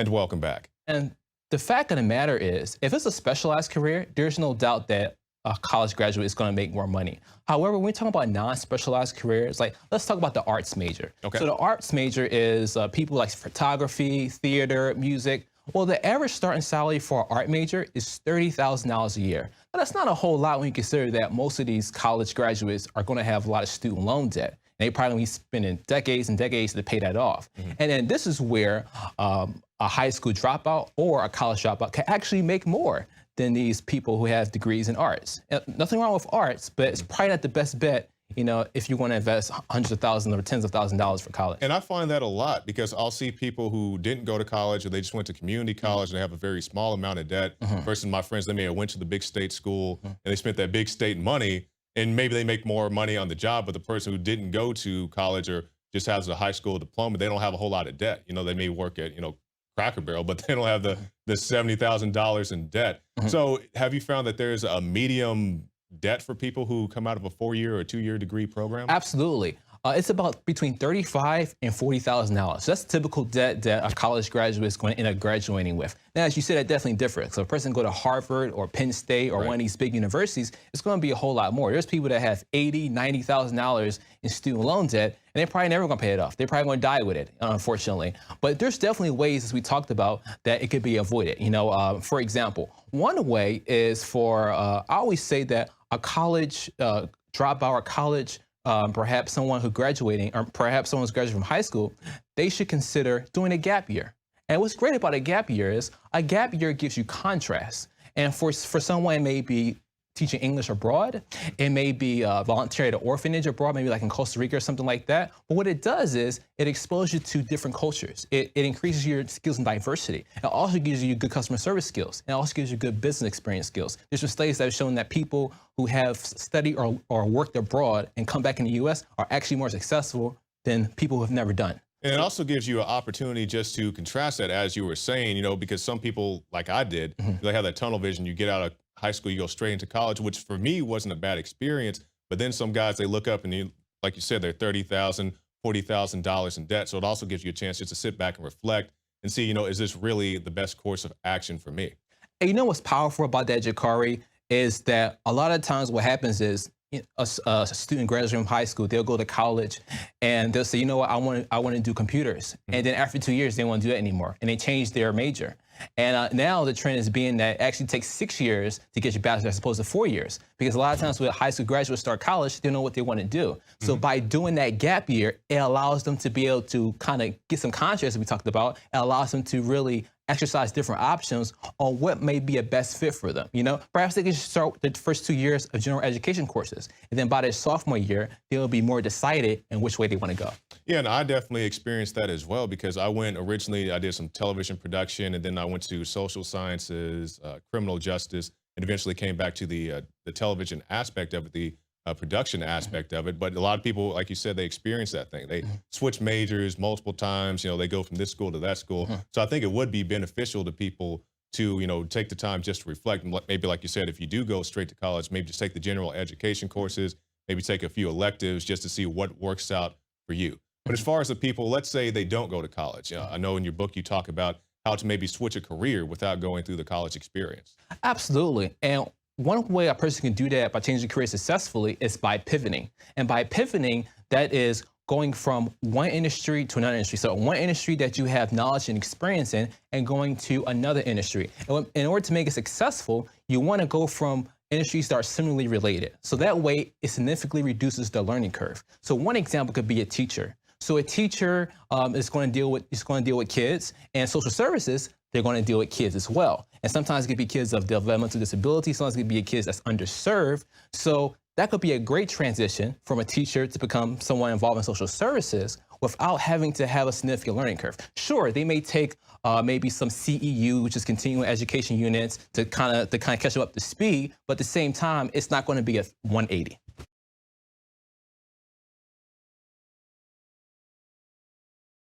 And welcome back. And the fact of the matter is, if it's a specialized career, there's no doubt that a college graduate is going to make more money. However, when we talk about non-specialized careers, like let's talk about the arts major. Okay. So the arts major is people like photography, theater, music. Well, the average starting salary for an art major is $30,000 a year. Now, that's not a whole lot when you consider that most of these college graduates are going to have a lot of student loan debt. And they probably be spending decades and decades to pay that off. And then this is where a high school dropout or a college dropout can actually make more than these people who have degrees in arts. Nothing wrong with arts, but it's probably not the best bet, you know, if you want to invest hundreds of thousands or tens of thousands of dollars for college. And I find that a lot because I'll see people who didn't go to college or they just went to community college and they have a very small amount of debt versus my friends, they may have went to the big state school and they spent that big state money and maybe they make more money on the job, but the person who didn't go to college or just has a high school diploma, they don't have a whole lot of debt. You know, they may work at, Cracker Barrel, but they don't have the $70,000 in debt. So have you found that there's a medium debt for people who come out of a 4-year or 2-year degree program? Absolutely. It's about between $35,000 and $40,000. So that's typical debt that a college graduate is going to end up graduating with. Now, as you said, that definitely differs. So if a person go to Harvard or Penn State or one of these big universities, it's going to be a whole lot more. There's people that have $80,000, $90,000 in student loan debt, and they're probably never going to pay it off. They're probably going to die with it, unfortunately. But there's definitely ways, as we talked about, that it could be avoided. For example, one way is for, I always say that a college dropout or college perhaps someone who's graduating, or perhaps someone's graduating from high school, they should consider doing a gap year. And what's great about a gap year is a gap year gives you contrast. And for someone, it may be teaching English abroad. It may be volunteering at an orphanage abroad, maybe like in Costa Rica or something like that. But what it does is it exposes you to different cultures. It increases your skills in diversity. It also gives you good customer service skills. And it also gives you good business experience skills. There's some studies that have shown that people who have studied or worked abroad and come back in the U.S. are actually more successful than people who have never done. And it also gives you an opportunity just to contrast that, as you were saying, because some people, like I did, they have that tunnel vision. You get out of high school, you go straight into college, which for me wasn't a bad experience. But then some guys, they look up and like you said, they're $30,000, $40,000 in debt. So it also gives you a chance just to sit back and reflect and see, is this really the best course of action for me? And you know what's powerful about that, Jakari, is that a lot of times what happens is a student graduating from high school, they'll go to college and they'll say, you know what, I want to do computers. And then after 2 years, they won't do that anymore. And they change their major. And now the trend is being that it actually takes 6 years to get your bachelor's as opposed to 4 years. Because a lot of times when high school graduates start college, they don't know what they want to do. So by doing that gap year, it allows them to be able to kind of get some contrast, as we talked about. It allows them to really exercise different options on what may be a best fit for them. Perhaps they can start the first 2 years of general education courses. And then by their sophomore year, they'll be more decided in which way they want to go. Yeah, and I definitely experienced that as well because I did some television production, and then I went to social sciences, criminal justice, and eventually came back to the television aspect of it, the production aspect of it. But a lot of people, like you said, they experience that thing. They switch majors multiple times. They go from this school to that school. So I think it would be beneficial to people to, take the time just to reflect. And maybe, like you said, if you do go straight to college, maybe just take the general education courses, maybe take a few electives just to see what works out for you. But as far as the people, let's say they don't go to college. I know in your book you talk about how to maybe switch a career without going through the college experience. Absolutely. And one way a person can do that by changing career successfully is by pivoting. And by pivoting, that is going from one industry to another industry. So one industry that you have knowledge and experience in and going to another industry. And in order to make it successful, you want to go from industries that are similarly related. So that way it significantly reduces the learning curve. So one example could be a teacher. So a teacher is going to deal with kids, and social services, they're going to deal with kids as well. And sometimes it could be kids of developmental disability. Sometimes it could be kids that's underserved. So that could be a great transition from a teacher to become someone involved in social services without having to have a significant learning curve. Sure, they may take maybe some CEU, which is continuing education units, to kind of catch them up to speed, but at the same time, it's not going to be a 180.